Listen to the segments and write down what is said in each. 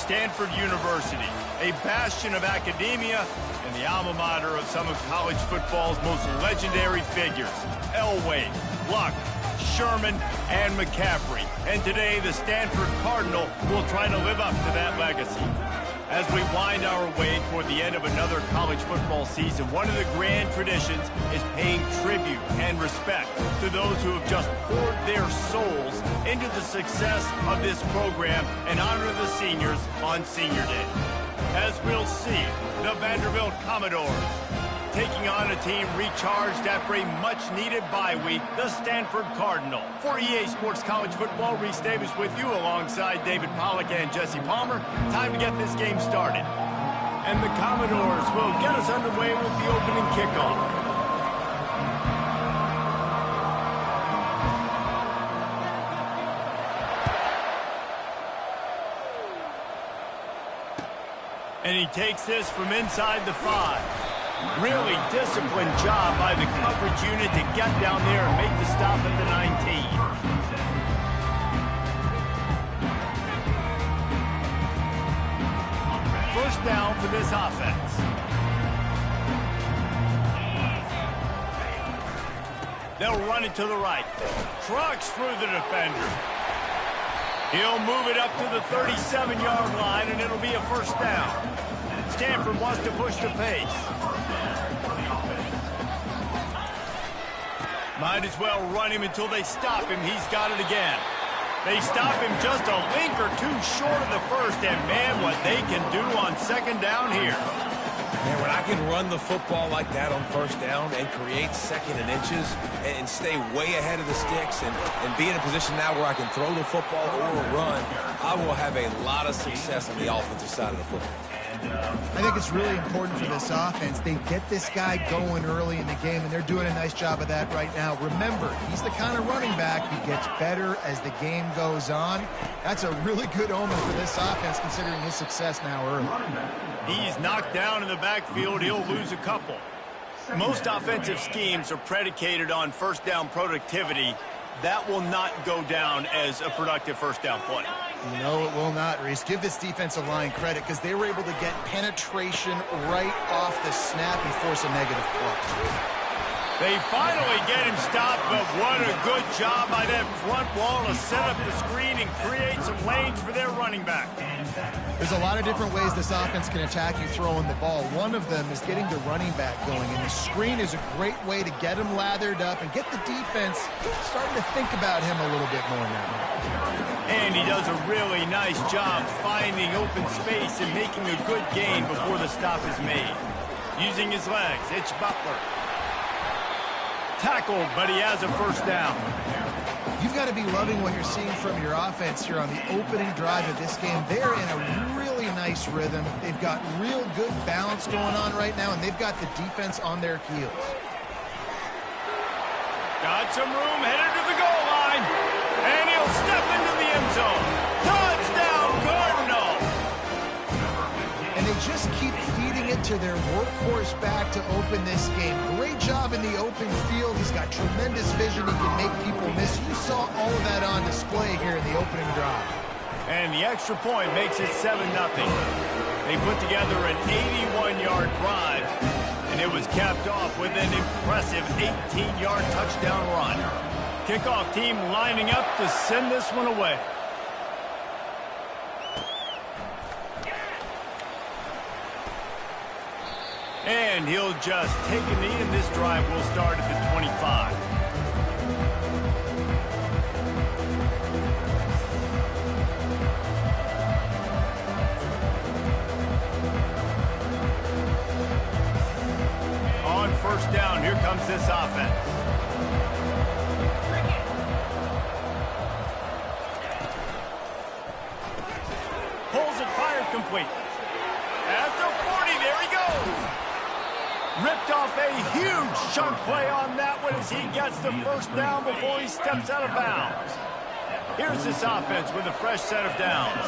Stanford University, a bastion of academia and the alma mater of some of college football's most legendary figures, Elway, Luck, Sherman, and McCaffrey. And today, the Stanford Cardinal will try to live up to that legacy. As we wind our way toward the end of another college football season, one of the grand traditions is paying tribute and respect to those who have just poured their souls into the success of this program and honor the seniors on Senior Day. As we'll see, the Vanderbilt Commodores taking on a team recharged after a much-needed bye week, the Stanford Cardinal. For EA Sports College Football, Reese Davis with you alongside David Pollack and Jesse Palmer. Time to get this game started. And the Commodores will get us underway with the opening kickoff. And he takes this from inside the 5. Really disciplined job by the coverage unit to get down there and make the stop at the 19. First down for this offense. They'll run it to the right. Trucks through the defender. He'll move it up to the 37-yard line, and it'll be a first down. Stanford wants to push the pace. Might as well run him until they stop him. He's got it again. They stop him just a link or two short of the first, and man, what they can do on second down here. Man, when I can run the football like that on first down and create second and inches and stay way ahead of the sticks and be in a position now where I can throw the football or run, I will have a lot of success on the offensive side of the football. I think it's really important for this offense. They get this guy going early in the game, and they're doing a nice job of that right now. Remember, he's the kind of running back who gets better as the game goes on. That's a really good omen for this offense, considering his success now early. He's knocked down in the backfield. He'll lose a couple. Most offensive schemes are predicated on first down productivity. That will not go down as a productive first down play. No, it will not, Reese. Give this defensive line credit because they were able to get penetration right off the snap and force a negative play. They finally get him stopped, but what a good job by that front wall to set up the screen and create some lanes for their running back. There's a lot of different ways this offense can attack you throwing the ball. One of them is getting the running back going, and the screen is a great way to get him lathered up and get the defense starting to think about him a little bit more now. And he does a really nice job finding open space and making a good gain before the stop is made. Using his legs, it's Butler. Tackled, but he has a first down. You've got to be loving what you're seeing from your offense here on the opening drive of this game. They're in a really nice rhythm. They've got real good balance going on right now, and they've got the defense on their heels. Got some room, headed to the goal line, and he'll step into the end zone. Touchdown, Cardinal! And they just keep feeding it to their workhorse back to open this game. Great job in the open field. He's got tremendous vision. He can make people miss. You saw all of that on display here in the opening drive. And the extra point makes it 7-0. They put together an 81-yard drive, and it was capped off with an impressive 18-yard touchdown run. Kickoff team lining up to send this one away. And he'll just take a knee, and this drive will start at the 25. On first down, here comes this offense. Pulls it, fired complete. At the 40, there he goes. Ripped off a huge chunk play on that one as he gets the first down before he steps out of bounds. Here's this offense with a fresh set of downs.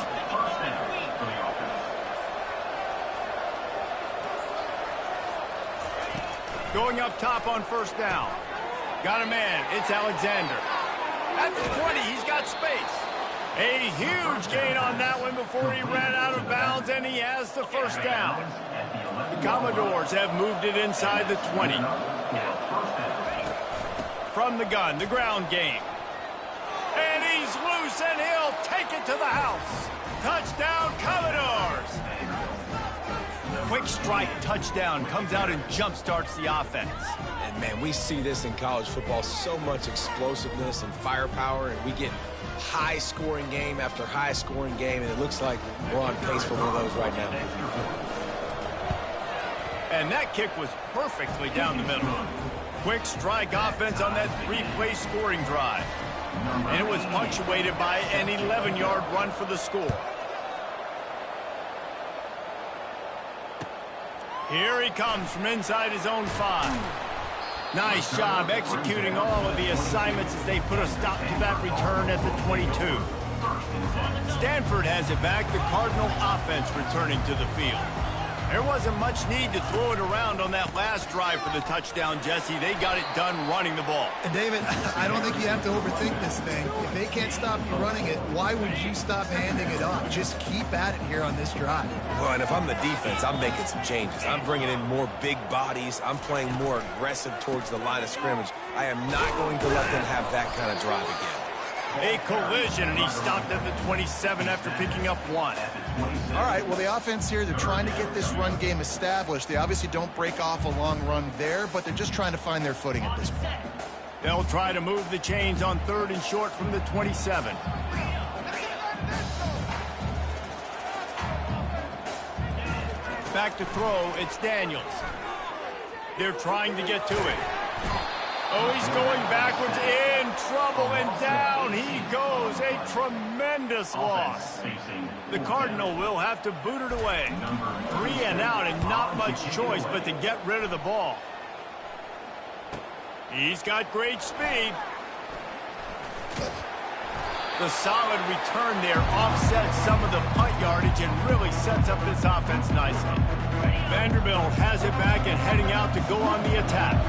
Going up top on first down. Got a man. It's Alexander. At the 20, he's got space. A huge gain on that one before he ran out of bounds, and he has the first down. The Commodores have moved it inside the 20. From the gun, the ground game. And he's loose, and he'll take it to the house. Touchdown, Commodores! Quick strike touchdown comes out and jump-starts the offense. And, man, we see this in college football, so much explosiveness and firepower, and we get high-scoring game after high-scoring game, and it looks like we're on pace for one of those right now. And that kick was perfectly down the middle. Quick strike offense on that three-play scoring drive. And it was punctuated by an 11-yard run for the score. Here he comes from inside his own 5. Nice job executing all of the assignments as they put a stop to that return at the 22. Stanford has it back, the Cardinal offense returning to the field. There wasn't much need to throw it around on that last drive for the touchdown, Jesse. They got it done running the ball. And David, I don't think you have to overthink this thing. If they can't stop you running it, why would you stop handing it off? Just keep at it here on this drive. Well, and if I'm the defense, I'm making some changes. I'm bringing in more big bodies. I'm playing more aggressive towards the line of scrimmage. I am not going to let them have that kind of drive again. A collision, and he stopped at the 27 after picking up 1. All right, well, the offense here, they're trying to get this run game established. They obviously don't break off a long run there, but they're just trying to find their footing at this point. They'll try to move the chains on 3rd and short from the 27. Back to throw, it's Daniels. They're trying to get to it. Oh, he's going backwards, in trouble, and down he goes. A tremendous loss. The Cardinal will have to boot it away. 3 and out, and not much choice but to get rid of the ball. He's got great speed. The solid return there offsets some of the punt yardage and really sets up this offense nicely. Vanderbilt has it back and heading out to go on the attack.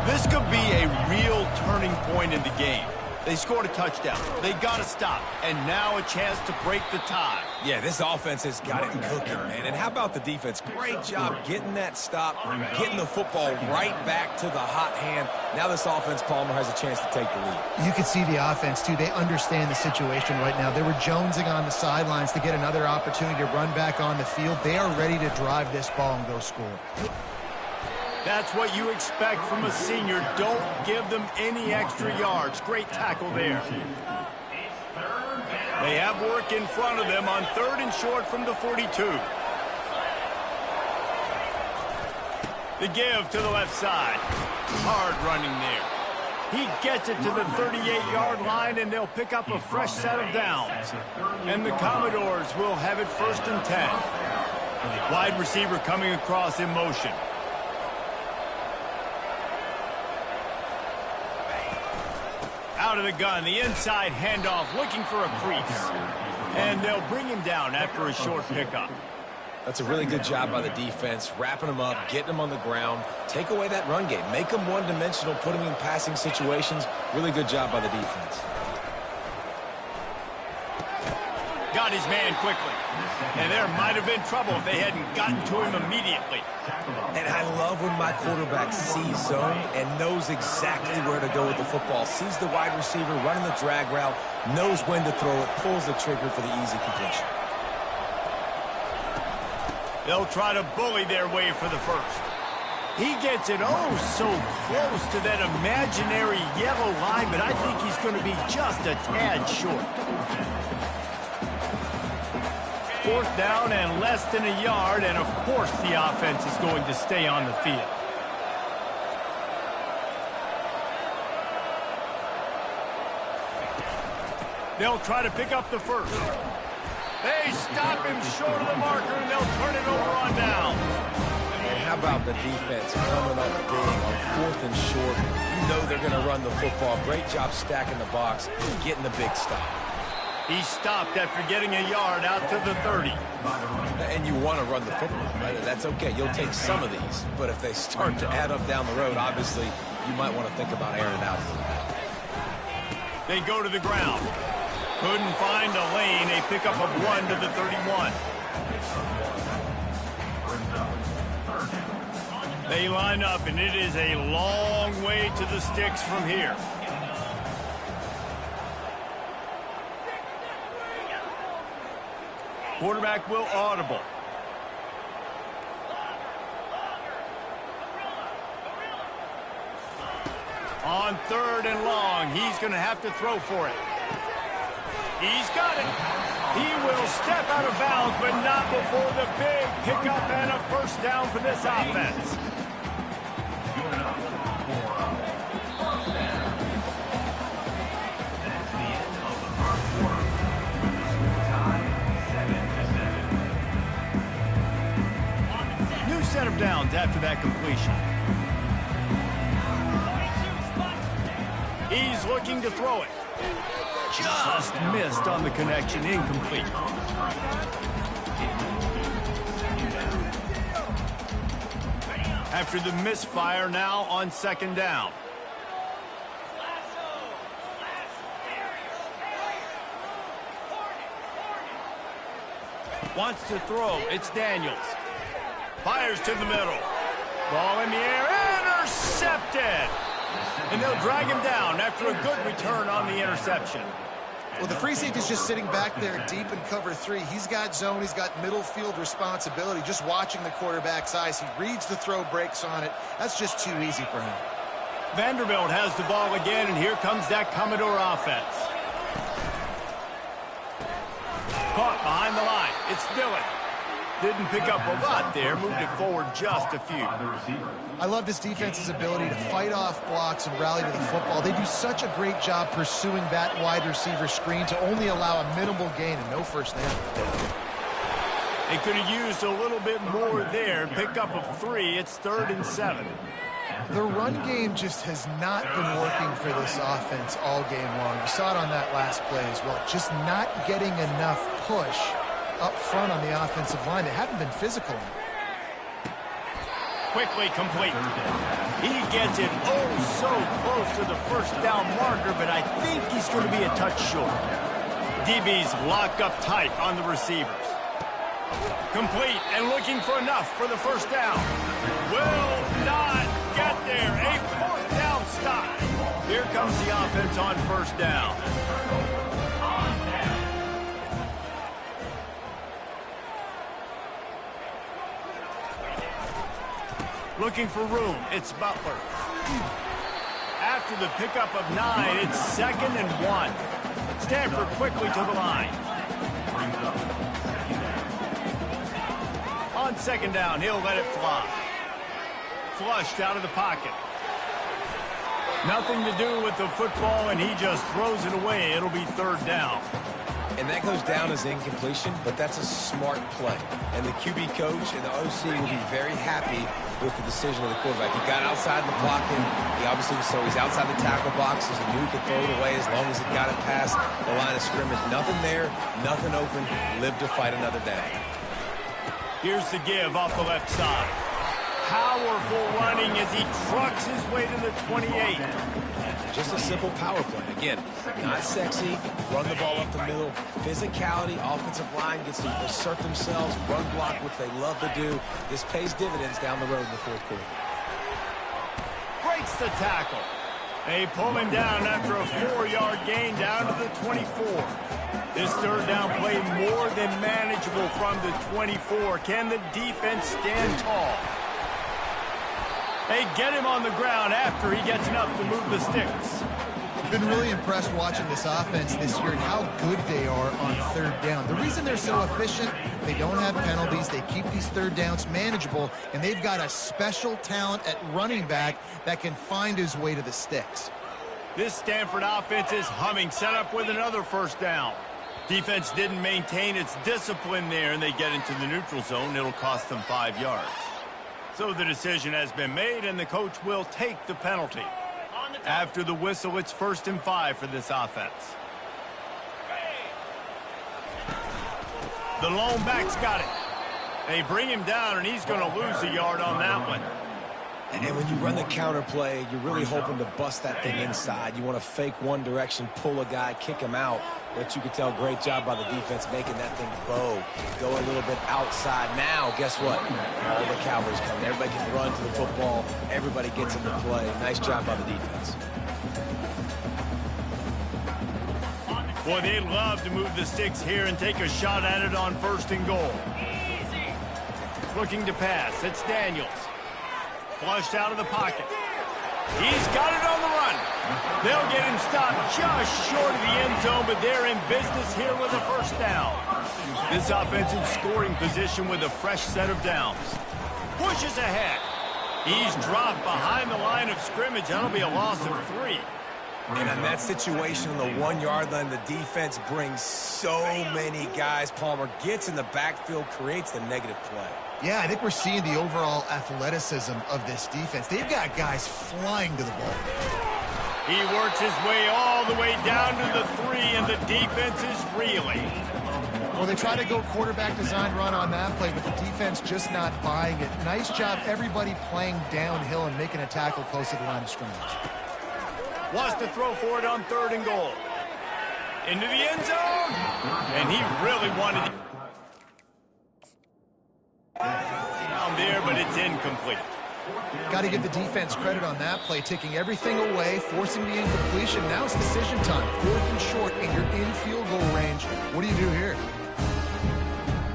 This could be a real turning point in the game. They scored a touchdown. They got to stop. And now a chance to break the tie. Yeah, this offense has got it cooking, man. And how about the defense? Great job getting that stop, getting the football right back to the hot hand. Now this offense, Palmer, has a chance to take the lead. You can see the offense, too. They understand the situation right now. They were jonesing on the sidelines to get another opportunity to run back on the field. They are ready to drive this ball and go score. That's what you expect from a senior. Don't give them any extra yards. Great tackle there. They have work in front of them on 3rd and short from the 42. The give to the left side. Hard running there. He gets it to the 38-yard line, and they'll pick up a fresh set of downs. And the Commodores will have it 1st and 10. Wide receiver coming across in motion. Out of the gun, the inside handoff, looking for a crease. And they'll bring him down after a short pickup. That's a really good job by the defense, wrapping them up, getting them on the ground. Take away that run game. Make them one-dimensional, put them in passing situations. Really good job by the defense. Got his man quickly. And there might have been trouble if they hadn't gotten to him immediately. And I love when my quarterback sees zone and knows exactly where to go with the football. Sees the wide receiver running the drag route, knows when to throw it, pulls the trigger for the easy completion. They'll try to bully their way for the first. He gets it so close to that imaginary yellow line, but I think he's going to be just a tad short. 4th down and less than a yard, and of course the offense is going to stay on the field. They'll try to pick up the first. They stop him short of the marker, and they'll turn it over on down. And how about the defense coming up big on 4th and short? You know they're going to run the football. Great job stacking the box, getting the big stop. He stopped after getting a yard out to the 30. And you want to run the football, right? That's okay. You'll take some of these. But if they start to add up down the road, obviously, you might want to think about airing it out a little bit. They go to the ground. Couldn't find a lane. A pickup of 1 to the 31. They line up, and it is a long way to the sticks from here. Quarterback will audible. On 3rd and long, he's going to have to throw for it. He's got it. He will step out of bounds, but not before the big pickup and a first down for this offense. New set of downs after that completion. He's looking to throw it. Just missed on the connection, incomplete. After the misfire, now on 2nd down. Wants to throw. It's Daniels. Fires to the middle. Ball in the air. Intercepted. And they'll drag him down after a good return on the interception. Well, the free safety's just sitting back there deep in cover 3. He's got zone. He's got middle field responsibility. Just watching the quarterback's eyes. He reads the throw, breaks on it. That's just too easy for him. Vanderbilt has the ball again, and here comes that Commodore offense. Caught behind the line. It's Dillon. Didn't pick up a lot there. Moved it forward just a few. I love this defense's ability to fight off blocks and rally to the football. They do such a great job pursuing that wide receiver screen to only allow a minimal gain and no first down. They could have used a little bit more there. Pick up of 3. It's 3rd and 7. The run game just has not been working for this offense all game long. You saw it on that last play as well. Just not getting enough push up front on the offensive line. They haven't been physical. Quickly complete. He gets it so close to the first down marker, but I think he's going to be a touch short. DB's locked up tight on the receivers. Complete and looking for enough for the first down. Will not get there. A 4th down stop. Here comes the offense on 1st down. Looking for room. It's Butler. After the pickup of 9, it's 2nd and 1. Stanford quickly to the line. On 2nd down, he'll let it fly. Flushed out of the pocket. Nothing to do with the football, and he just throws it away. It'll be 3rd down. And that goes down as incompletion, but that's a smart play. And the QB coach and the OC will be very happy with the decision of the quarterback. He got outside the blocking. He obviously, so he's outside the tackle boxes. He knew he could throw it away as long as he got it past the line of scrimmage. Nothing there, nothing open. Live to fight another down. Here's the give off the left side. Powerful running as he trucks his way to the 28. Just a simple power play. Again, not sexy, run the ball up the middle. Physicality, offensive line gets to assert themselves, run block, which they love to do. This pays dividends down the road in the 4th quarter. Breaks the tackle. They pull him down after a 4-yard gain down to the 24. This 3rd down play more than manageable from the 24. Can the defense stand tall? They get him on the ground after he gets enough to move the sticks. I've been really impressed watching this offense this year and how good they are on 3rd down. The reason they're so efficient, they don't have penalties, they keep these 3rd downs manageable, and they've got a special talent at running back that can find his way to the sticks. This Stanford offense is humming, set up with another 1st down. Defense didn't maintain its discipline there, and they get into the neutral zone. It'll cost them 5 yards. So the decision has been made, and the coach will take the penalty. After the whistle, it's 1st and 5 for this offense. The lone back's got it. They bring him down, and he's going to lose a yard on that one. And when you run the counter play, you're really hoping to bust that thing inside. You want to fake one direction, pull a guy, kick him out. But you can tell, great job by the defense making that thing bow. Go a little bit outside. Now, guess what? All the cavalry's coming. Everybody can run to the football. Everybody gets into play. Nice job by the defense. Boy, they'd love to move the sticks here and take a shot at it on 1st and goal. Looking to pass. It's Daniels. Flushed out of the pocket. He's got it on the run. They'll get him stopped just short of the end zone, but they're in business here with a 1st down. This offense in scoring position with a fresh set of downs. Pushes ahead. He's dropped behind the line of scrimmage. That'll be a loss of 3. And in that situation on the 1-yard line, the defense brings so many guys. Palmer gets in the backfield, creates the negative play. Yeah, I think we're seeing the overall athleticism of this defense. They've got guys flying to the ball. He works his way all the way down to the 3, and the defense is reeling. Well, they try to go quarterback design run on that play, but the defense just not buying it. Nice job, everybody playing downhill and making a tackle close to the line of scrimmage. Wants to throw for it on 3rd and goal. Into the end zone. And he really wanted it down there, but it's incomplete. Got to give the defense credit on that play, taking everything away, forcing the incompletion. Now it's decision time. 4th and short, and you're in field goal range. What do you do here?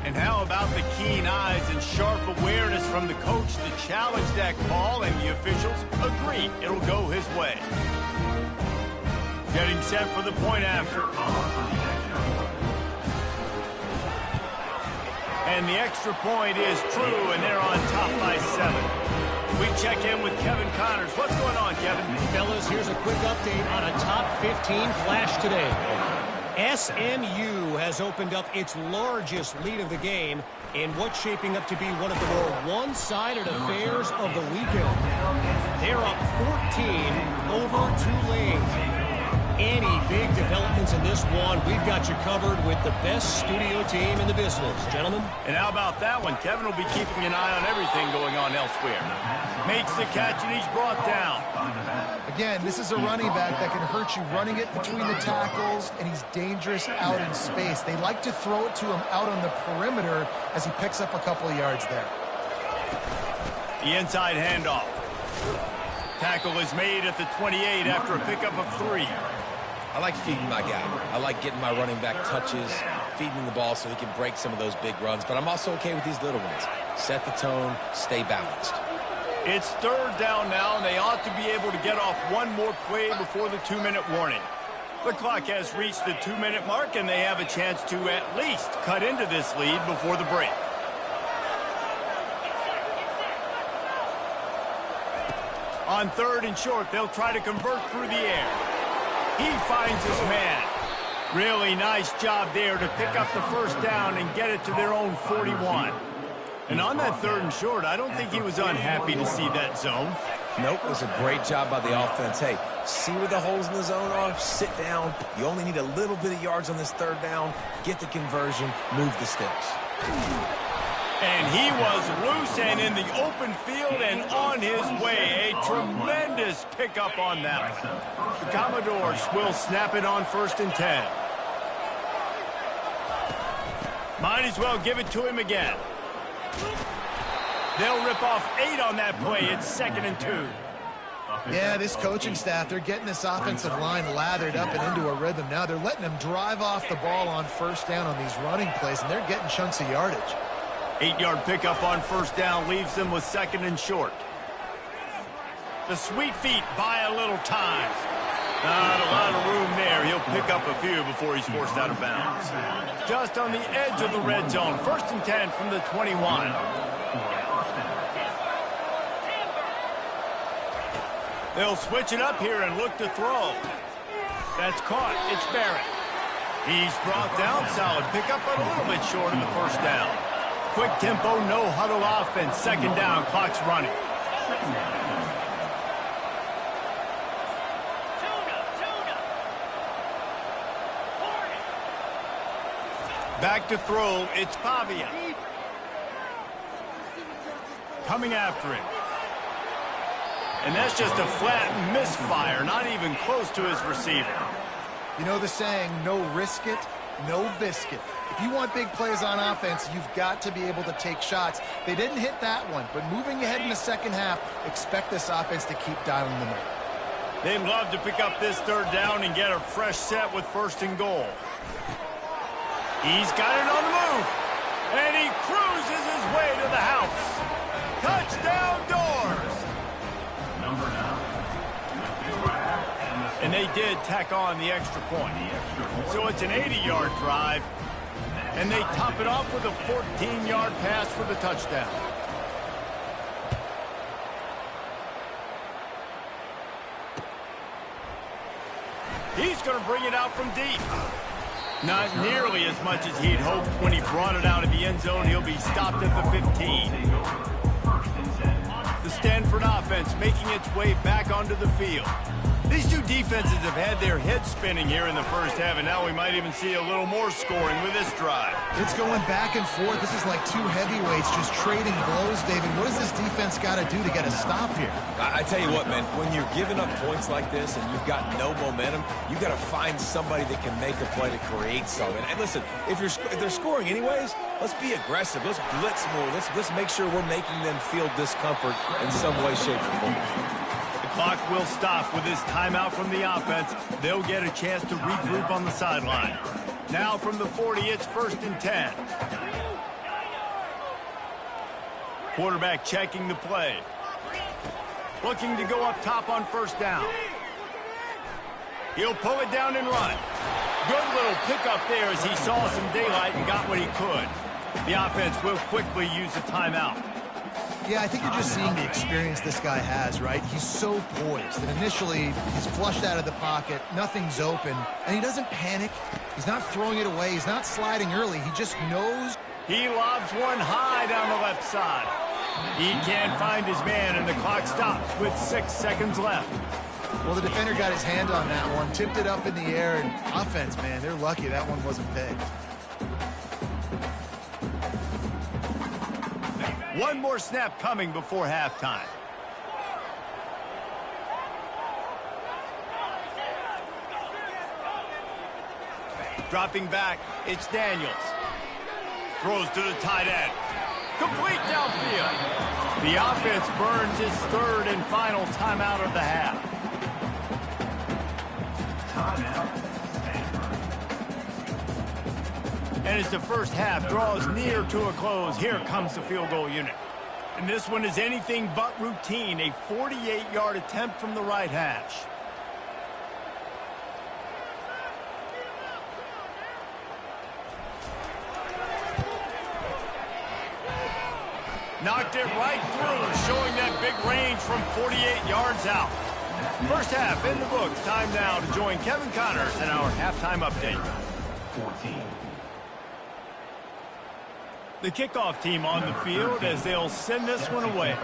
And how about the keen eyes and sharp awareness from the coach to challenge that call, and the officials agree it'll go his way. Getting set for the point after. And the extra point is true, and they're on top by 7. We check in with Kevin Connors. What's going on, Kevin? Fellas, here's a quick update on a top 15 flash today. SMU has opened up its largest lead of the game in what's shaping up to be one of the more one-sided affairs of the weekend. They're up 14 over Tulane. Any big developments in this one, we've got you covered with the best studio team in the business, gentlemen. And how about that one? Kevin will be keeping an eye on everything going on elsewhere. Makes the catch, and he's brought down. Again, this is a running back that can hurt you running it between the tackles, and he's dangerous out in space. They like to throw it to him out on the perimeter as he picks up a couple of yards there. The inside handoff. Tackle is made at the 28 after a pickup of 3. I like feeding my guy. I like getting my running back touches, feeding him the ball so he can break some of those big runs. But I'm also okay with these little ones. Set the tone, stay balanced. It's 3rd down now, and they ought to be able to get off one more play before the 2-minute warning. The clock has reached the 2-minute mark, and they have a chance to at least cut into this lead before the break. On 3rd and short, they'll try to convert through the air. He finds his man. Really nice job there to pick up the 1st down and get it to their own 41. And on that 3rd and short, I don't think he was unhappy to see that zone. Nope, it was a great job by the offense. Hey, see where the holes in the zone are? Sit down. You only need a little bit of yards on this 3rd down. Get the conversion. Move the sticks. And he was loose and in the open field and on his way. A tremendous pickup on that one. The Commodores will snap it on 1st and 10. Might as well give it to him again. They'll rip off 8 on that play. It's 2nd and 2. Yeah, this coaching staff, they're getting this offensive line lathered up and into a rhythm. Now they're letting them drive off the ball on 1st down on these running plays, and they're getting chunks of yardage. 8-yard pickup on 1st down leaves them with 2nd and short. The sweet feet buy a little time. Not a lot of room there. He'll pick up a few before he's forced out of bounds. Just on the edge of the red zone. 1st and 10 from the 21. They'll switch it up here and look to throw. That's caught. It's Barrett. He's brought down. Solid pickup, but a little bit short of the 1st down. Quick tempo, no huddle offense. 2nd down, clock's running. Back to throw, it's Pavia. Coming after him. And that's just a flat misfire, not even close to his receiver. You know the saying, no risk it, no biscuit. If you want big plays on offense, you've got to be able to take shots. They didn't hit that one, but moving ahead in the second half, expect this offense to keep dialing them up. They'd love to pick up this third down and get a fresh set with 1st and goal. He's got it on the move, and he cruises his way to the house. Touchdown Doors! And they did tack on the extra point. So it's an 80-yard drive, and they top it off with a 14-yard pass for the touchdown. He's going to bring it out from deep. Not nearly as much as he'd hoped when he brought it out of the end zone. He'll be stopped at the 15. The Stanford offense making its way back onto the field. These two defenses have had their heads spinning here in the first half, and now we might even see a little more scoring with this drive. It's going back and forth. This is like two heavyweights just trading blows, David. What does this defense got to do to get a stop here? I tell you what, man, when you're giving up points like this and you've got no momentum, you got to find somebody that can make a play to create something. And listen, if they're scoring anyways, let's be aggressive. Let's blitz more. Let's make sure we're making them feel discomfort in some way, shape, or form. Clock will stop with this timeout from the offense. They'll get a chance to regroup on the sideline. Now from the 40, it's 1st and 10. Quarterback checking the play. Looking to go up top on 1st down. He'll pull it down and run. Good little pickup there as he saw some daylight and got what he could. The offense will quickly use a timeout. Yeah, I think you're just seeing the experience this guy has, right? He's so poised. And initially, he's flushed out of the pocket. Nothing's open. And he doesn't panic. He's not throwing it away. He's not sliding early. He just knows. He lobs one high down the left side. He can't find his man, and the clock stops with 6 seconds left. Well, the defender got his hand on that one, tipped it up in the air, and offense, man, they're lucky that one wasn't picked. One more snap coming before halftime. Dropping back, it's Daniels. Throws to the tight end. Complete downfield. The offense burns its 3rd and final timeout of the half. And as the first half draws near to a close, here comes the field goal unit. And this one is anything but routine, a 48-yard attempt from the right hash. Knocked it right through, showing that big range from 48 yards out. First half in the books. Time now to join Kevin Connors in our halftime update. 14. The kickoff team on the field as they'll send this one away.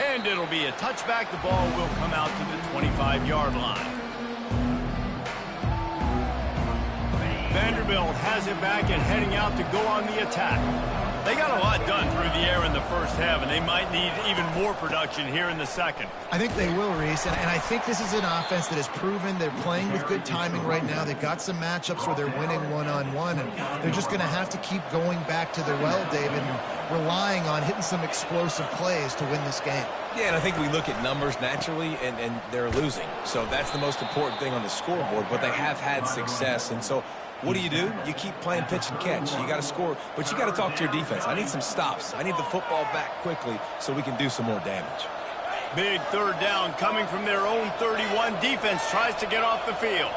And it'll be a touchback. The ball will come out to the 25-yard line. Vanderbilt has it back and heading out to go on the attack. They got a lot done through the air in the first half, and they might need even more production here in the second. I think they will, Reese, and I think this is an offense that has proven they're playing with good timing right now. They've got some matchups where they're winning one-on-one, and they're just going to have to keep going back to their well, David, and relying on hitting some explosive plays to win this game. Yeah, and I think we look at numbers naturally, and they're losing. So that's the most important thing on the scoreboard, but they have had success, and so what do? You keep playing pitch and catch. You got to score, but you got to talk to your defense. I need some stops. I need the football back quickly so we can do some more damage. Big 3rd down coming from their own 31. Defense tries to get off the field.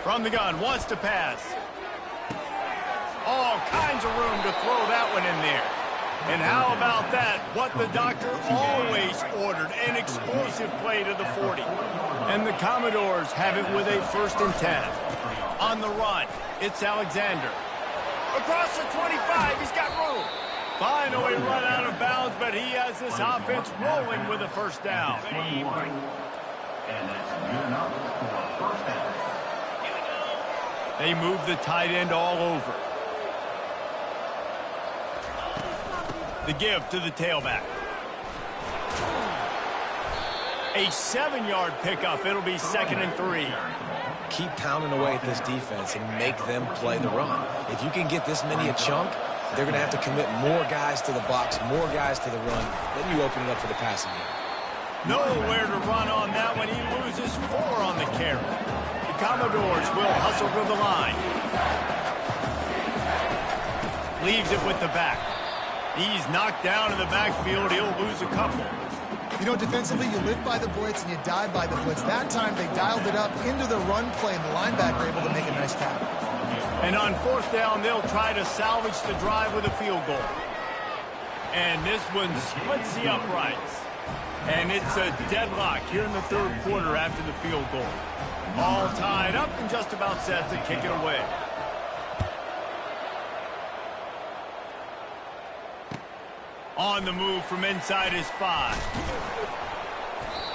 From the gun, wants to pass. All kinds of room to throw that one in there. And how about that? What the doctor always ordered, an explosive play to the 40. And the Commodores have it with a 1st and 10. On the run, it's Alexander. Across the 25, he's got room. Finally run out of bounds, but he has this offense rolling with a 1st down. They move the tight end all over. The give to the tailback. A 7-yard pickup. It'll be 2nd and 3. Keep pounding away at this defense and make them play the run. If you can get this many a chunk, they're going to have to commit more guys to the box, more guys to the run. Then you open it up for the passing game. Nowhere to run on that one. He loses 4 on the carry. The Commodores will hustle to the line. Leaves it with the back. He's knocked down in the backfield. He'll lose a couple. You know, defensively, you live by the blitz and you die by the blitz. That time, they dialed it up into the run play, and the linebacker able to make a nice tackle. And on 4th down, they'll try to salvage the drive with a field goal. And this one splits the uprights. And it's a deadlock here in the 3rd quarter after the field goal. All tied up and just about set to kick it away. On the move from inside his 5.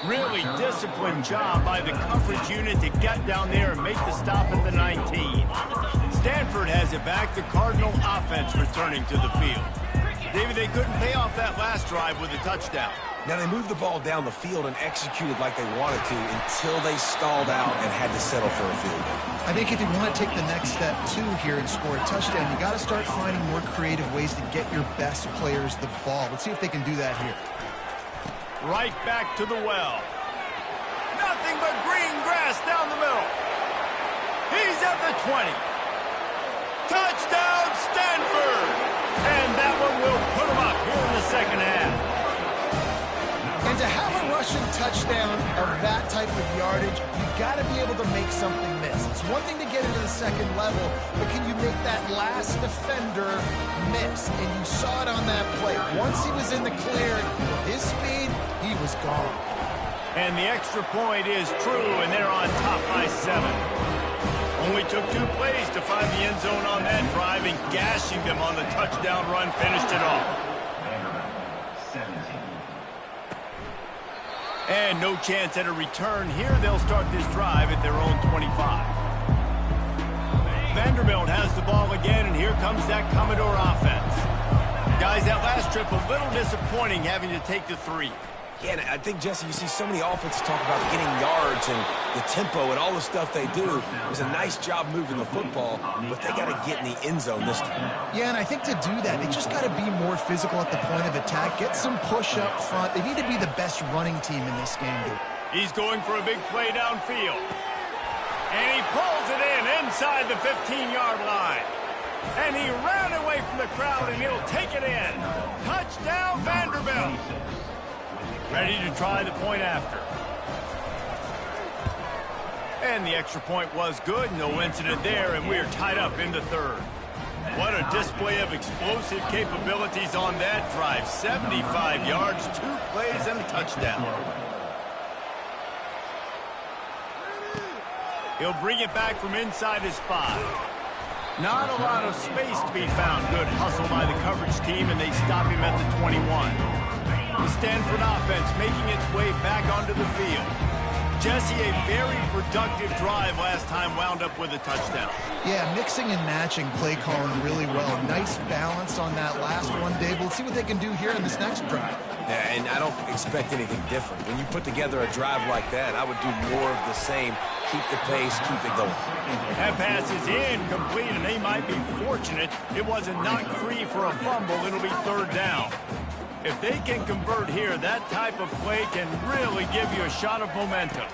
Really disciplined job by the coverage unit to get down there and make the stop at the 19. Stanford has it back. The Cardinal offense returning to the field. David, they couldn't pay off that last drive with a touchdown. Now, they moved the ball down the field and executed like they wanted to until they stalled out and had to settle for a field goal. I think if you want to take the next step, too, here and score a touchdown, you got to start finding more creative ways to get your best players the ball. Let's see if they can do that here. Right back to the well. Nothing but green grass down the middle. He's at the 20. Touchdown, Stanford! And that one will put him up here in the 2nd half. And to have a rushing touchdown of that type of yardage, you've got to be able to make something miss. It's one thing to get into the 2nd level, but can you make that last defender miss? And you saw it on that play. Once he was in the clear, his speed, he was gone. And the extra point is true, and they're on top by 7. Only took 2 plays to find the end zone on that drive, and gashing them on the touchdown run finished it off. And no chance at a return here. They'll start this drive at their own 25. Vanderbilt has the ball again, and here comes that Commodore offense. Guys, that last trip a little disappointing having to take the 3. Yeah, and I think, Jesse, you see so many offenses talk about getting yards and the tempo and all the stuff they do. It was a nice job moving the football, but they got to get in the end zone this time. Yeah, and I think to do that, they just got to be more physical at the point of attack, get some push up front. They need to be the best running team in this game, dude. He's going for a big play downfield. And he pulls it in inside the 15-yard line. And he ran away from the crowd, and he'll take it in. Touchdown, Vanderbilt. Ready to try the point after. And the extra point was good. No incident there, and we're tied up in the 3rd. What a display of explosive capabilities on that drive. 75 yards, 2 plays, and a touchdown. He'll bring it back from inside his 5. Not a lot of space to be found. Good hustle by the coverage team, and they stop him at the 21. The Stanford offense making its way back onto the field. Jesse, a very productive drive last time, wound up with a touchdown. Yeah, mixing and matching play calling really well. Nice balance on that last one, Dave. We'll see what they can do here in this next drive. Yeah, and I don't expect anything different. When you put together a drive like that, I would do more of the same. Keep the pace, keep it going. That pass is incomplete, and they might be fortunate it wasn't knocked free for a fumble. It'll be 3rd down. If they can convert here, that type of play can really give you a shot of momentum.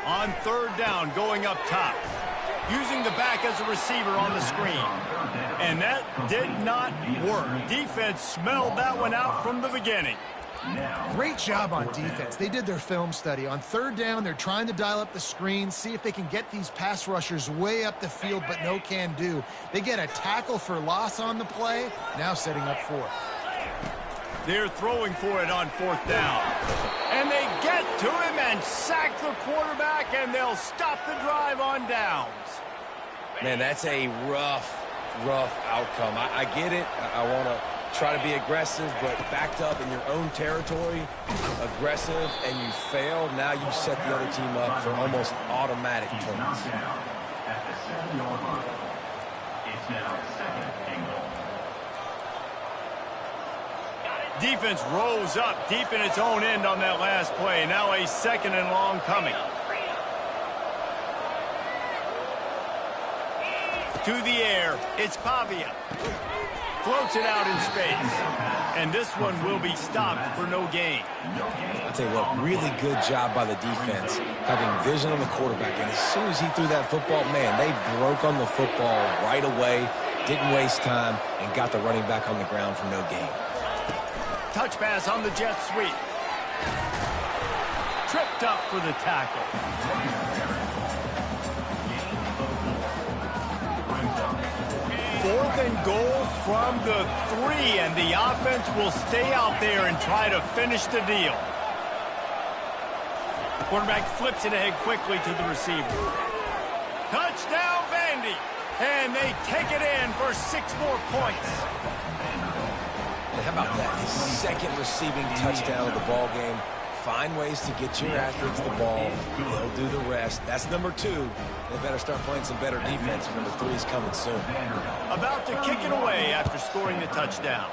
On 3rd down, going up top. Using the back as a receiver on the screen. And that did not work. Defense smelled that one out from the beginning. Great job on defense. They did their film study. On 3rd down, they're trying to dial up the screen, see if they can get these pass rushers way up the field, but no can do. They get a tackle for loss on the play, now setting up 4th. They're throwing for it on 4th down. And they get to him and sack the quarterback, and they'll stop the drive on downs. Man, that's a rough outcome. I get it. I want to try to be aggressive, but backed up in your own territory, aggressive, and you fail. Now you set the other team up for almost automatic points. At the 7-yard line, it's now 2nd and goal. Defense rose up deep in its own end on that last play. Now a 2nd and long coming. To the air, it's Pavia. Floats it out in space. And this one will be stopped for no gain. I'll tell you what, really good job by the defense, having vision on the quarterback. And as soon as he threw that football, man, they broke on the football right away, didn't waste time, and got the running back on the ground for no gain. Touch pass on the jet sweep. Tripped up for the tackle. 4th and goal from the 3, and the offense will stay out there and try to finish the deal. The quarterback flips it ahead quickly to the receiver. Touchdown, Vandy! And they take it in for 6 more points. And how about that? His 2nd receiving touchdown of the ball game. Find ways to get your athletes the ball. They'll do the rest. That's number 2. They better start playing some better defense. Number 3 is coming soon. About to kick it away after scoring the touchdown.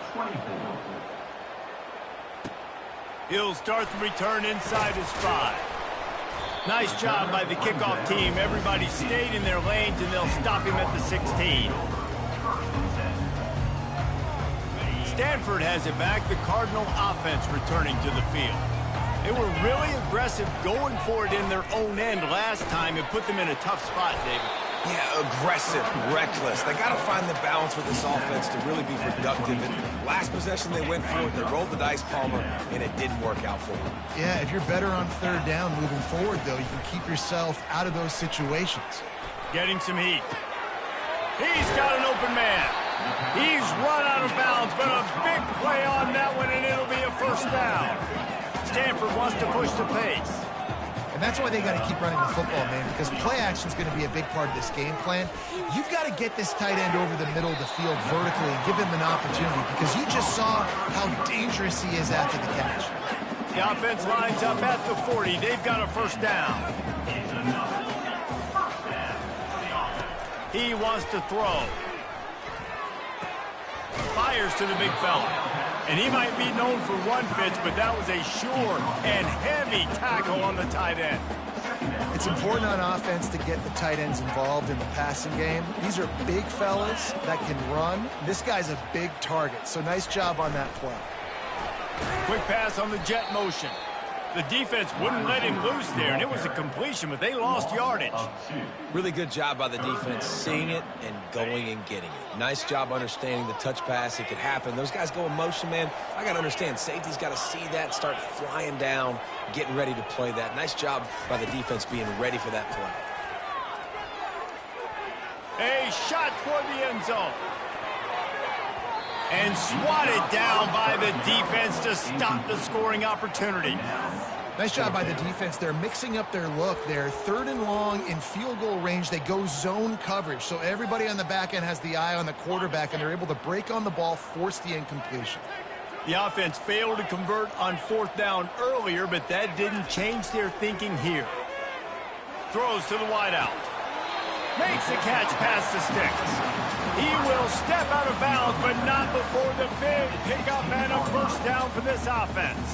He'll start the return inside his 5. Nice job by the kickoff team. Everybody stayed in their lanes, and they'll stop him at the 16. Stanford has it back. The Cardinal offense returning to the field. They were really aggressive going for it in their own end last time. It put them in a tough spot, David. Yeah, aggressive, reckless. They got to find the balance with this offense to really be productive. And last possession they went for it, they rolled the dice, Palmer, and it didn't work out for them. Yeah, if you're better on 3rd down moving forward, though, you can keep yourself out of those situations. Getting some heat. He's got an open man. He's run out of bounds, but a big play on that one, and it'll be a 1st down. Stanford wants to push the pace. And that's why they got to keep running the football, man, because play action is going to be a big part of this game plan. You've got to get this tight end over the middle of the field vertically and give him an opportunity, because you just saw how dangerous he is after the catch. The offense lines up at the 40. They've got a 1st down. He wants to throw. Fires to the big fella. And he might be known for run fits, but that was a sure and heavy tackle on the tight end. It's important on offense to get the tight ends involved in the passing game. These are big fellas that can run. This guy's a big target, so nice job on that play. Quick pass on the jet motion. The defense wouldn't let him loose there, and it was a completion, but they lost yardage. Really good job by the defense, seeing it and going and getting it. Nice job understanding the touch pass. It could happen. Those guys go in motion, man. I got to understand, safety's got to see that, start flying down, getting ready to play that. Nice job by the defense being ready for that play. A shot toward the end zone. And swatted down by the defense to stop the scoring opportunity. Nice job by the defense. They're mixing up their look. They're 3rd and long in field goal range. They go zone coverage. So everybody on the back end has the eye on the quarterback, and they're able to break on the ball, force the incompletion. The offense failed to convert on 4th down earlier, but that didn't change their thinking here. Throws to the wideout. Makes the catch past the sticks. He will step out of bounds, but not before the big pickup and a 1st down for this offense.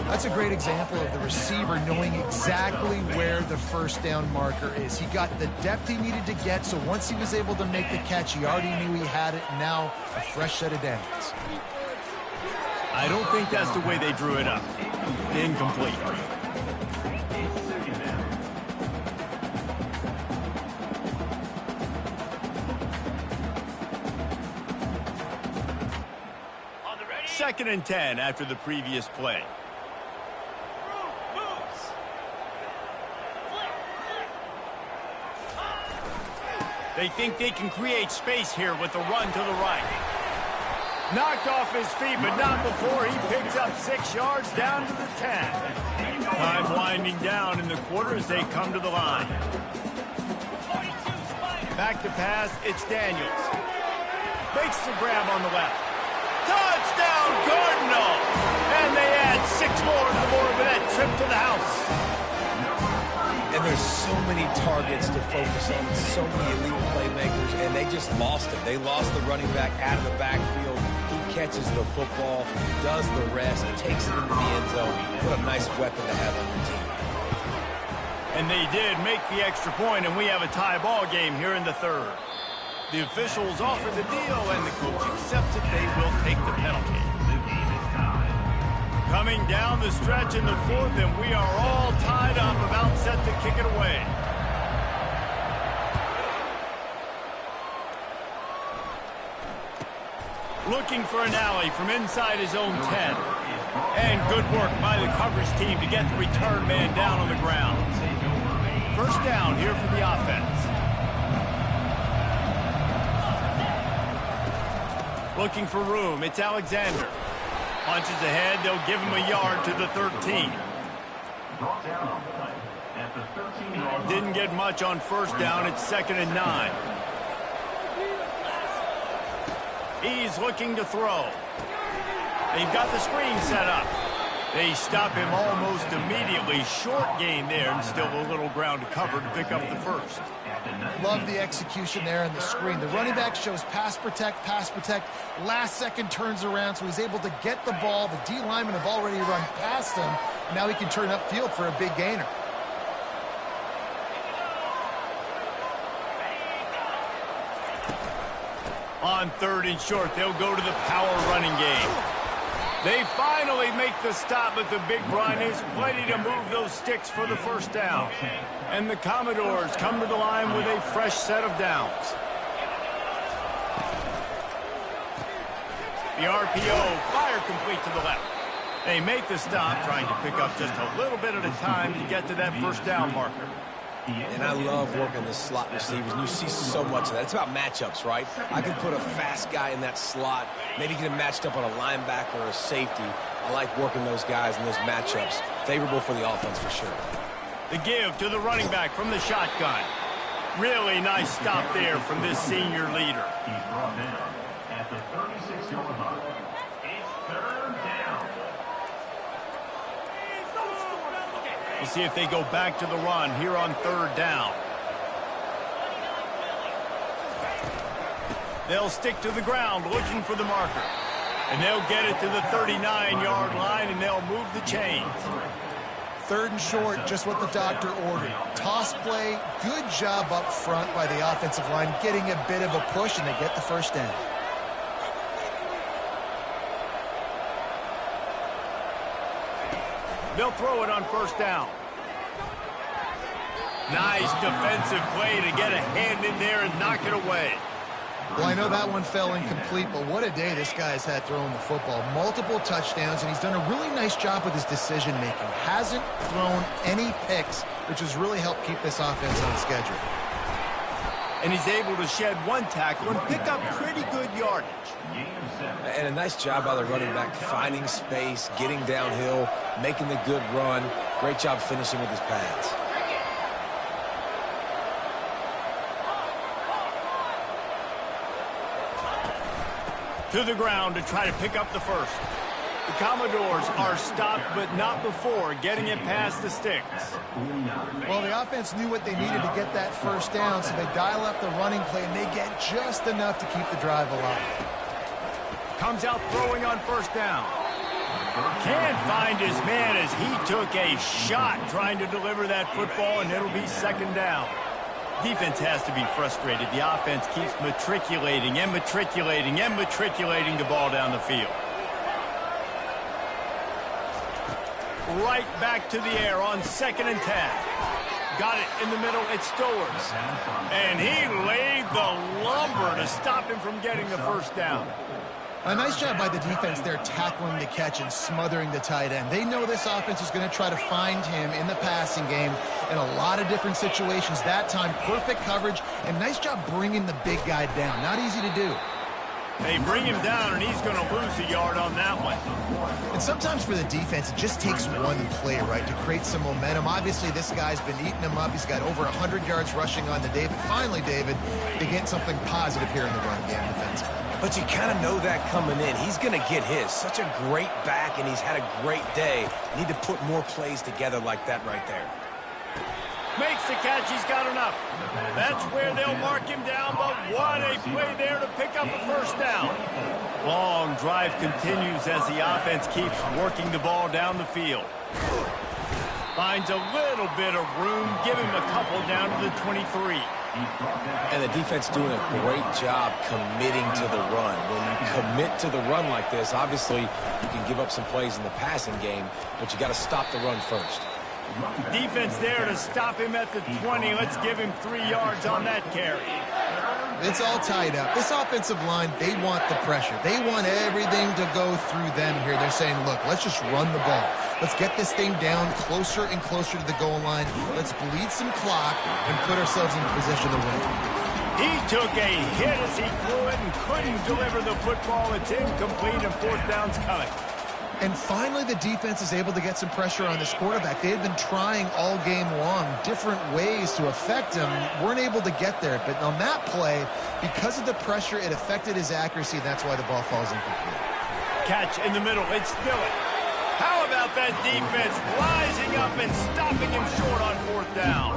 That's a great example of the receiver knowing exactly where the 1st down marker is. He got the depth he needed to get, so once he was able to make the catch, he already knew he had it. Now a fresh set of downs. I don't think that's the way they drew it up. Incomplete. Second and 10 after the previous play. They think they can create space here with the run to the right. Knocked off his feet, but not before he picks up 6 yards down to the 10. Time winding down in the quarter as they come to the line. Back to pass, it's Daniels. Makes the grab on the left. Touchdown, Cardinal! And they add 6 more to the board with that trip to the house. And there's so many targets to focus on, so many elite playmakers, and they just lost it. They lost the running back out of the backfield. He catches the football, does the rest, takes it into the end zone. What a nice weapon to have on your team. And they did make the extra point, and we have a tie ball game here in the third. The officials offer the deal, and the coach accepts it. They will take the penalty. Coming down the stretch in the fourth, and we are all tied up, about set to kick it away. Looking for an alley from inside his own 10. And good work by the coverage team to get the return man down on the ground. First down here for the offense. Looking for room. It's Alexander. Punches ahead. They'll give him a yard to the 13. Didn't get much on first down. It's 2nd and 9. He's looking to throw. They've got the screen set up. They stop him almost immediately. Short gain there, and still a little ground to cover to pick up the first. Love the execution there in the screen. The running back shows pass protect, last second turns around, so he's able to get the ball. The D linemen have already run past him. Now he can turn upfield for a big gainer. On 3rd and short, they'll go to the power running game. They finally make the stop, but the big run is plenty to move those sticks for the first down. And the Commodores come to the line with a fresh set of downs. The RPO, fire complete to the left. They make the stop, trying to pick up just a little bit at a time to get to that first down marker. And I love working the slot receivers, and you see so much of that. It's about matchups, right? I can put a fast guy in that slot, maybe get him matched up on a linebacker or a safety. I like working those guys in those matchups. Favorable for the offense for sure. The give to the running back from the shotgun. Really nice stop there from this senior leader. He's brought down at the 36-yard line. It's 3rd down. We'll see if they go back to the run here on 3rd down. They'll stick to the ground looking for the marker. And they'll get it to the 39-yard line, and they'll move the chains. 3rd and short, just what the doctor ordered. Toss play, good job up front by the offensive line, getting a bit of a push, and they get the first down. They'll throw it on 1st down. Nice defensive play to get a hand in there and knock it away. Well, I know that one fell incomplete, but what a day this guy's had throwing the football. Multiple touchdowns, and he's done a really nice job with his decision-making. Hasn't thrown any picks, which has really helped keep this offense on schedule. And he's able to shed one tackle and pick up pretty good yardage. And a nice job by the running back, finding space, getting downhill, making the good run. Great job finishing with his pads. To the ground to try to pick up the first. The Commodores are stopped, but not before getting it past the sticks. Well, the offense knew what they needed to get that first down, so they dial up the running play, and they get just enough to keep the drive alive. Comes out throwing on 1st down. Can't find his man as he took a shot trying to deliver that football, and it'll be 2nd down. Defense has to be frustrated. The offense keeps matriculating and matriculating and matriculating the ball down the field. Right back to the air on 2nd and 10. Got it in the middle. It's Stowers. And he laid the lumber to stop him from getting the first down. A nice job by the defense there, tackling the catch and smothering the tight end. They know this offense is going to try to find him in the passing game in a lot of different situations. That time, perfect coverage, and nice job bringing the big guy down. Not easy to do. They bring him down, and he's going to lose a yard on that one. And sometimes for the defense, it just takes one play, right, to create some momentum. Obviously, this guy's been eating him up. He's got over 100 yards rushing on the day. But finally, David, they get something positive here in the run game defensively. But you kind of know that coming in. He's going to get his. Such a great back, and he's had a great day. Need to put more plays together like that right there. Makes the catch. He's got enough. That's where they'll mark him down, but what a big play there to pick up a first down. Long drive continues as the offense keeps working the ball down the field. Finds a little bit of room, give him a couple down to the 23. And the defense doing a great job committing to the run. When you commit to the run like this, obviously you can give up some plays in the passing game, but you got to stop the run first. Defense there to stop him at the 20. Let's give him 3 yards on that carry. It's all tied up. This offensive line, they want the pressure. They want everything to go through them here. They're saying, look, let's just run the ball. Let's get this thing down closer and closer to the goal line. Let's bleed some clock and put ourselves in position to win. He took a hit as he threw it and couldn't deliver the football. It's incomplete and fourth down's coming. And finally, the defense is able to get some pressure on this quarterback. They've been trying all game long different ways to affect him. Weren't able to get there. But on that play, because of the pressure, it affected his accuracy. That's why the ball falls incomplete. Catch in the middle. It's Stillett. How about that defense rising up and stopping him short on fourth down?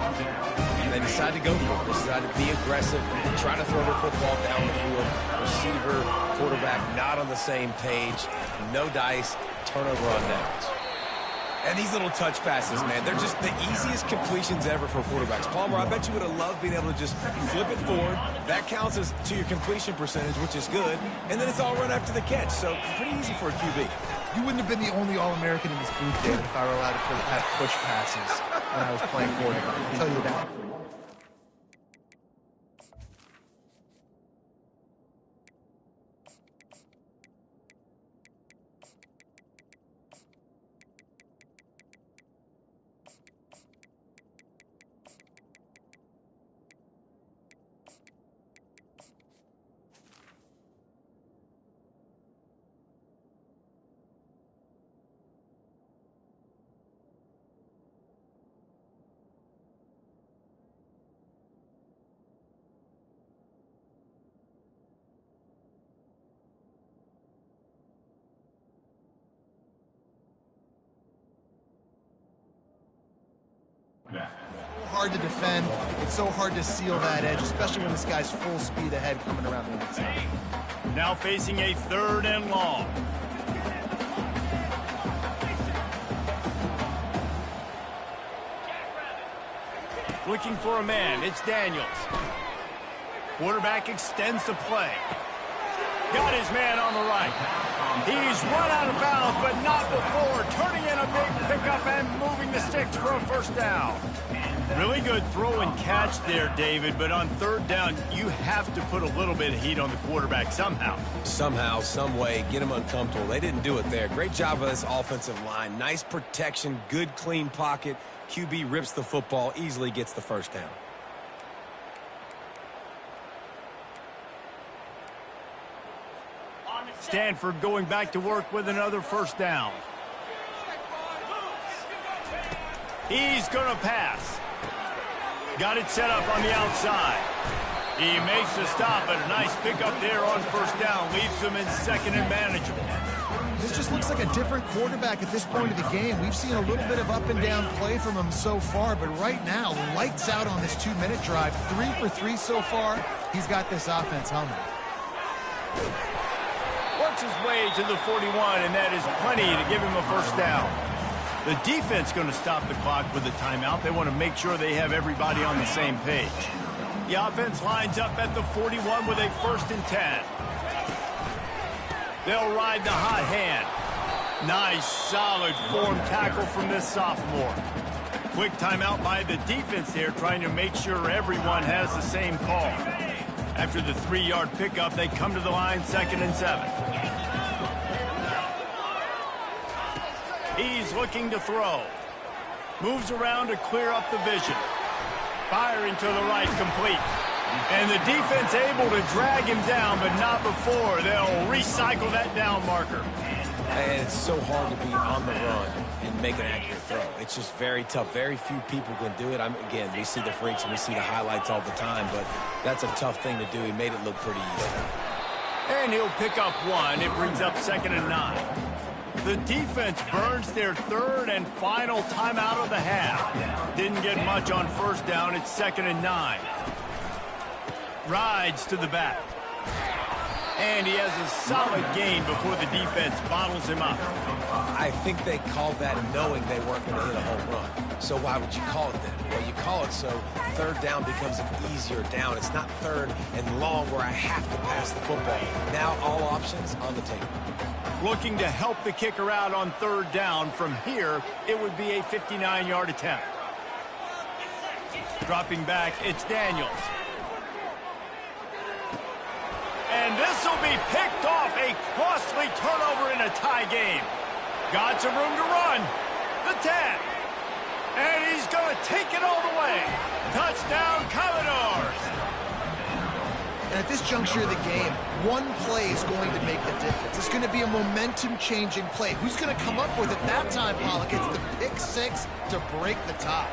And they decide to go for it. They decide to be aggressive, try to throw the football down the field. Receiver, quarterback not on the same page. No dice. Turnover on downs. And these little touch passes, man, they're just the easiest completions ever for quarterbacks. Palmer, I bet you would have loved being able to just flip it forward. That counts as to your completion percentage, which is good. And then it's all run after the catch. So pretty easy for a QB. You wouldn't have been the only All-American in this booth, David, if I were allowed to have push passes when I was playing quarterback. I'll tell you that. Hard to defend. It's so hard to seal that edge, especially when this guy's full speed ahead coming around the outside. Now facing a 3rd and long. Looking for a man. It's Daniels. Quarterback extends the play. Got his man on the right. He's run out of bounds, but not before. Turning in a big pickup and moving the sticks for a first down. Really good throw and catch there, David, but on 3rd down, you have to put a little bit of heat on the quarterback somehow. Somehow, some way, get him uncomfortable. They didn't do it there. Great job of this offensive line. Nice protection, good clean pocket. QB rips the football, easily gets the first down. Stanford going back to work with another first down. He's going to pass. Got it set up on the outside. He makes the stop, but a nice pickup there on first down. Leaves him in 2nd and manageable. This just looks like a different quarterback at this point of the game. We've seen a little bit of up and down play from him so far, but right now, lights out on this 2-minute drive. 3 for 3 so far. He's got this offense humming. Works his way to the 41, and that is plenty to give him a first down. The defense going to stop the clock with a timeout. They want to make sure they have everybody on the same page. The offense lines up at the 41 with a 1st and 10. They'll ride the hot hand. Nice, solid form tackle from this sophomore. Quick timeout by the defense there, trying to make sure everyone has the same call. After the 3-yard pickup, they come to the line 2nd and 7. He's looking to throw. Moves around to clear up the vision. Firing to the right, complete. And the defense able to drag him down, but not before. They'll recycle that down marker. And it's so hard to be on the run and make an accurate throw. It's just very tough. Very few people can do it. Again, we see the freaks and we see the highlights all the time, but that's a tough thing to do. He made it look pretty easy. And he'll pick up 1. It brings up 2nd and 9. The defense burns their 3rd and final timeout of the half. Didn't get much on first down. It's 2nd and 9. Rides to the back. And he has a solid gain before the defense bottles him up. I think they called that knowing they weren't going to hit a home run. So why would you call it then? Well, you call it so third down becomes an easier down. It's not third and long where I have to pass the football. Now all options on the table. Looking to help the kicker out on third down. From here, it would be a 59-yard attempt. Dropping back, it's Daniels. And this will be picked off. A costly turnover in a tie game. Got some room to run. The 10. And he's going to take it all the way. Touchdown, Commodores. And at this juncture of the game, one play is going to make the difference. It's going to be a momentum-changing play. Who's going to come up with it that time, Pollock? It's the pick six to break the tie.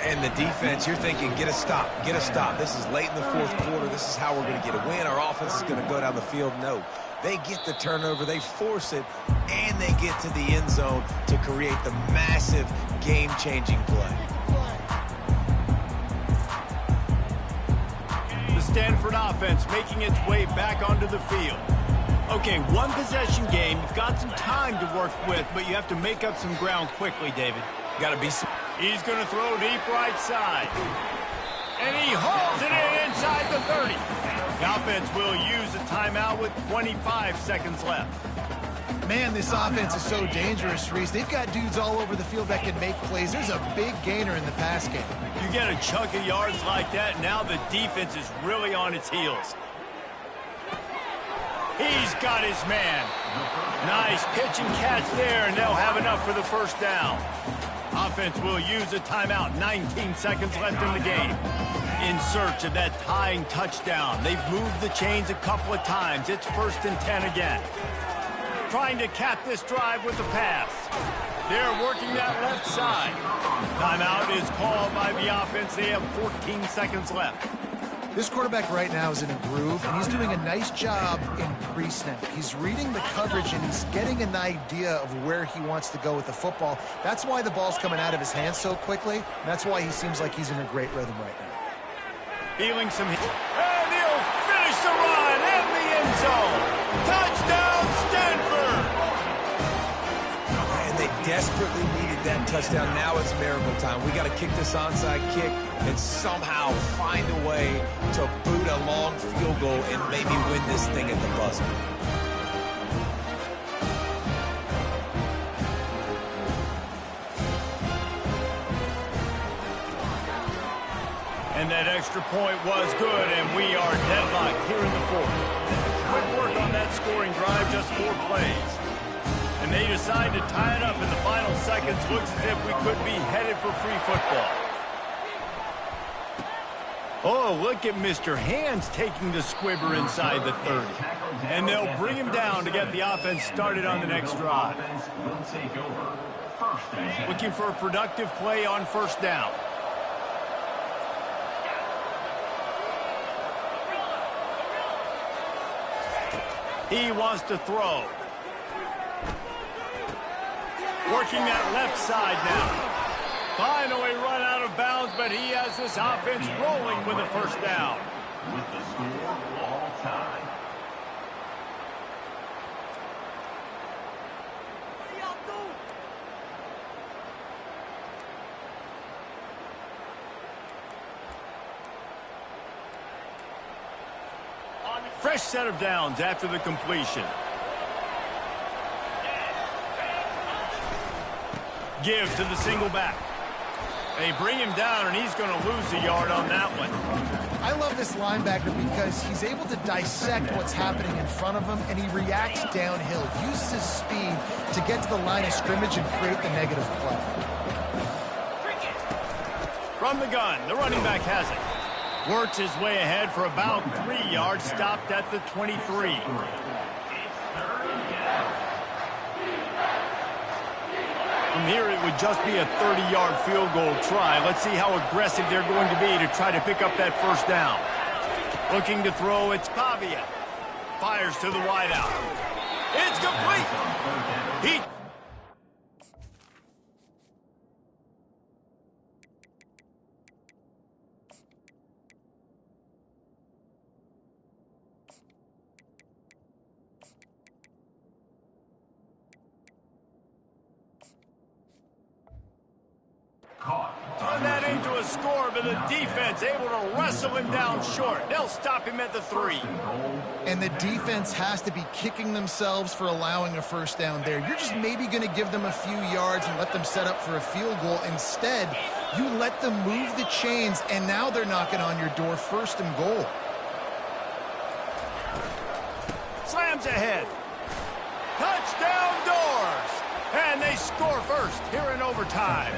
And the defense, you're thinking, get a stop, get a stop. This is late in the fourth quarter. This is how we're going to get a win. Our offense is going to go down the field. No, they get the turnover, they force it, and they get to the end zone to create the massive game-changing play. The Stanford offense making its way back onto the field. Okay, one possession game. You've got some time to work with, but you have to make up some ground quickly, David. Got to be... He's going to throw deep right side. And he hauls it in inside the 30. The offense will use a timeout with 25 seconds left. Man, this offense is so dangerous, Reese. They've got dudes all over the field that can make plays. There's a big gainer in the pass game. You get a chunk of yards like that, now the defense is really on its heels. He's got his man. Nice pitch and catch there, and they'll have enough for the first down. Offense will use a timeout. 19 seconds left in the game. In search of that tying touchdown. They've moved the chains a couple of times. It's 1st and 10 again. Trying to cap this drive with the pass. They're working that left side. Timeout is called by the offense. They have 14 seconds left. This quarterback right now is in a groove, and he's doing a nice job in pre-snap. He's reading the coverage, and he's getting an idea of where he wants to go with the football. That's why the ball's coming out of his hands so quickly, and that's why he seems like he's in a great rhythm right now. Feeling some hit. And he'll finish the run in the end zone. Touchdown, Stanford! And they desperately needed that touchdown. Now it's miracle time. We got to kick this onside kick and somehow find a way to boot a long field goal and maybe win this thing at the buzzer. And that extra point was good, and we are deadlocked here in the fourth. Quick work on that scoring drive, just 4 plays. And they decide to tie it up in the final seconds. Looks as if we could be headed for free football. Oh, look at Mr. Hands taking the squibber inside the 30. And they'll bring him down to get the offense started on the next drive. Looking for a productive play on 1st down. He wants to throw. Working that left side now. Finally run out of bounds, but he has this offense rolling with a 1st down. With the score all time. Fresh set of downs after the completion. Give to the single back. They bring him down, and he's going to lose a yard on that one. I love this linebacker because he's able to dissect what's happening in front of him, and he reacts downhill, uses his speed to get to the line of scrimmage and create the negative play. From the gun, the running back has it. Works his way ahead for about 3 yards, stopped at the 23. From here, it would just be a 30-yard field goal try. Let's see how aggressive they're going to be to try to pick up that 1st down. Looking to throw, it's Pavia. Fires to the wideout. It's complete. He... score, but the defense able to wrestle him down short. They'll stop him at the 3. And the defense has to be kicking themselves for allowing a first down there. You're just maybe going to give them a few yards and let them set up for a field goal. Instead, you let them move the chains, and now they're knocking on your door, 1st and goal. Slams ahead. Touchdown doors. And they score first here in overtime.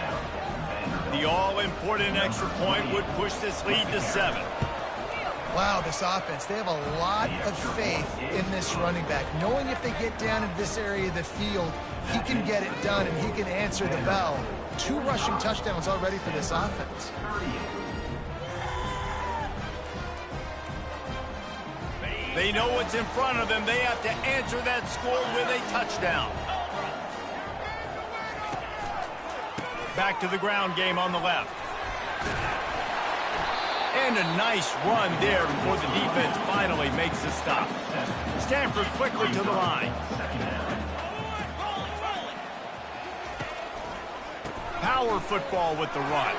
The all-important extra point would push this lead to 7. Wow, this offense, they have a lot of faith in this running back, knowing if they get down in this area of the field, he can get it done and he can answer the bell. 2 rushing touchdowns already for this offense. They know what's in front of them. They have to answer that score with a touchdown. Back to the ground game on the left. And a nice run there before the defense finally makes the stop. Stanford quickly to the line. Power football with the run.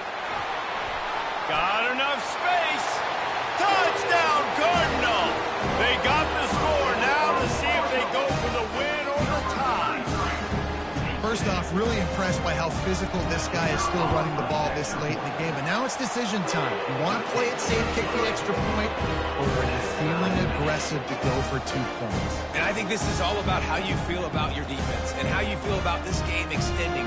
Got enough space. Touchdown, Cardinal. They got the score now to see if they go for the win or the tie. First off, really impressed by how physical this guy is still running the ball this late in the game. And now it's decision time. You want to play it safe, kick the extra point, or are you feeling aggressive to go for 2 points? And I think this is all about how you feel about your defense and how you feel about this game extending.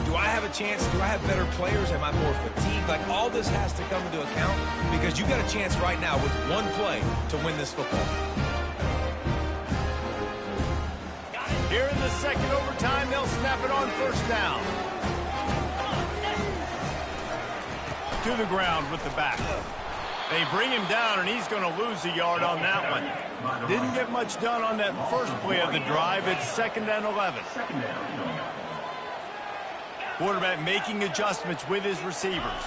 Do I have a chance? Do I have better players? Am I more fatigued? Like, all this has to come into account because you got a chance right now with 1 play to win this football. Here in the second overtime, they'll snap it on 1st down. To the ground with the back. They bring him down, and he's going to lose a yard on that one. Didn't get much done on that first play of the drive. It's 2nd and 11. Quarterback making adjustments with his receivers.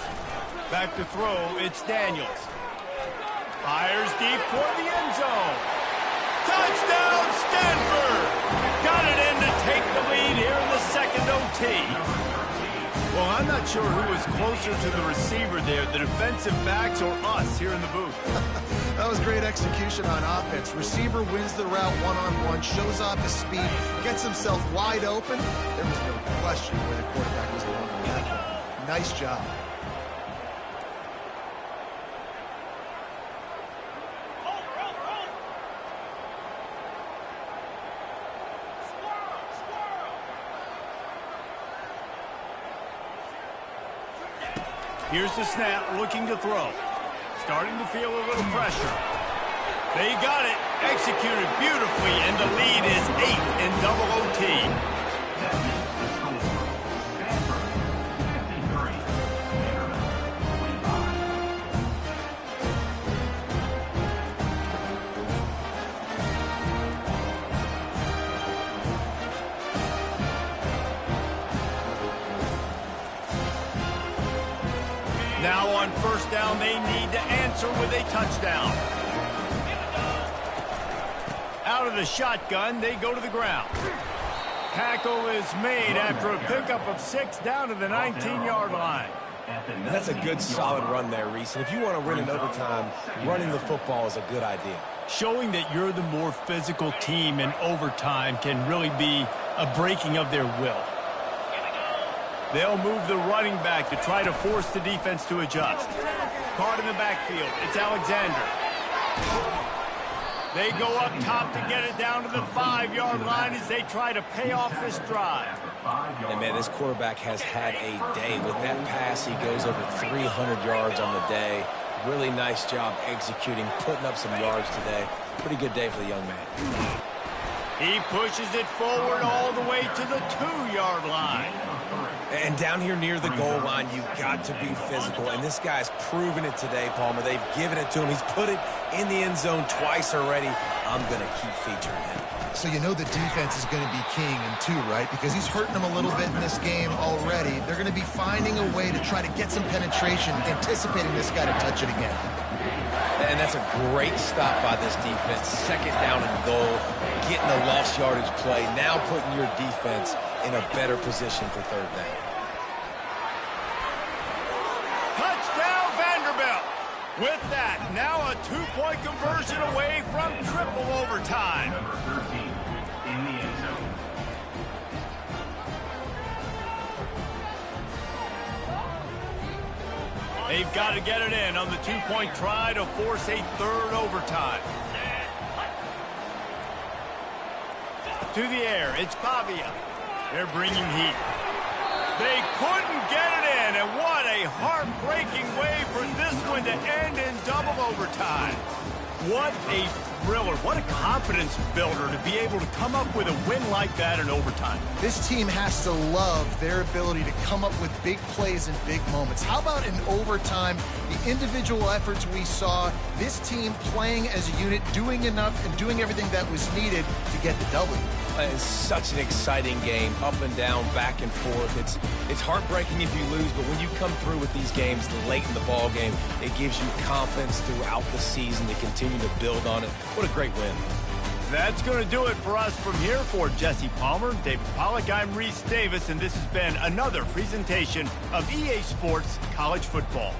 Back to throw, it's Daniels. Fires deep toward the end zone. Touchdown, Stanford! Got it in to take the lead here in the second OT. Well, I'm not sure who was closer to the receiver there, the defensive backs or us here in the booth. That was great execution on offense. Receiver wins the route one-on-one, shows off his speed, gets himself wide open. There was no question where the quarterback was going on that one. Nice job. Here's the snap, looking to throw. Starting to feel a little pressure. They got it, executed beautifully, and the lead is 8 in double OT. Now on 1st down, they need to answer with a touchdown. Out of the shotgun, they go to the ground. Tackle is made after a pickup of 6 down to the 19-yard line. And that's a good, solid run there, Reese. And if you want to win in overtime, running the football is a good idea. Showing that you're the more physical team in overtime can really be a breaking of their will. They'll move the running back to try to force the defense to adjust. Caught in the backfield. It's Alexander. They go up top to get it down to the 5-yard line as they try to pay off this drive. And, man, this quarterback has had a day. With that pass, he goes over 300 yards on the day. Really nice job executing, putting up some yards today. Pretty good day for the young man. He pushes it forward all the way to the 2-yard line. And down here near the goal line, you've got to be physical. And this guy's proven it today, Palmer. They've given it to him. He's put it in the end zone twice already. I'm going to keep featuring him. So you know the defense is going to be keying him too, right? Because he's hurting them a little bit in this game already. They're going to be finding a way to try to get some penetration, anticipating this guy to touch it again. And that's a great stop by this defense. 2nd down and goal, getting a lost yardage play, now putting your defense in a better position for 3rd down. Touchdown! With that, now a two-point conversion away from triple overtime. Number 13 in the end zone. They've got to get it in on the two-point try to force a third overtime. To the air, it's Pavia. They're bringing heat. They couldn't get it in, and what a heartbreaking way for this one to end in double overtime. What a thriller. What a confidence builder to be able to come up with a win like that in overtime. This team has to love their ability to come up with big plays and big moments. How about in overtime, the individual efforts we saw, this team playing as a unit, doing enough and doing everything that was needed to get the W. It's such an exciting game, up and down, back and forth. It's heartbreaking if you lose, but when you come through with these games late in the ball game, it gives you confidence throughout the season to continue to build on it. What a great win. That's going to do it for us from here. For Jesse Palmer, David Pollack, I'm Reese Davis, and this has been another presentation of EA Sports College Football.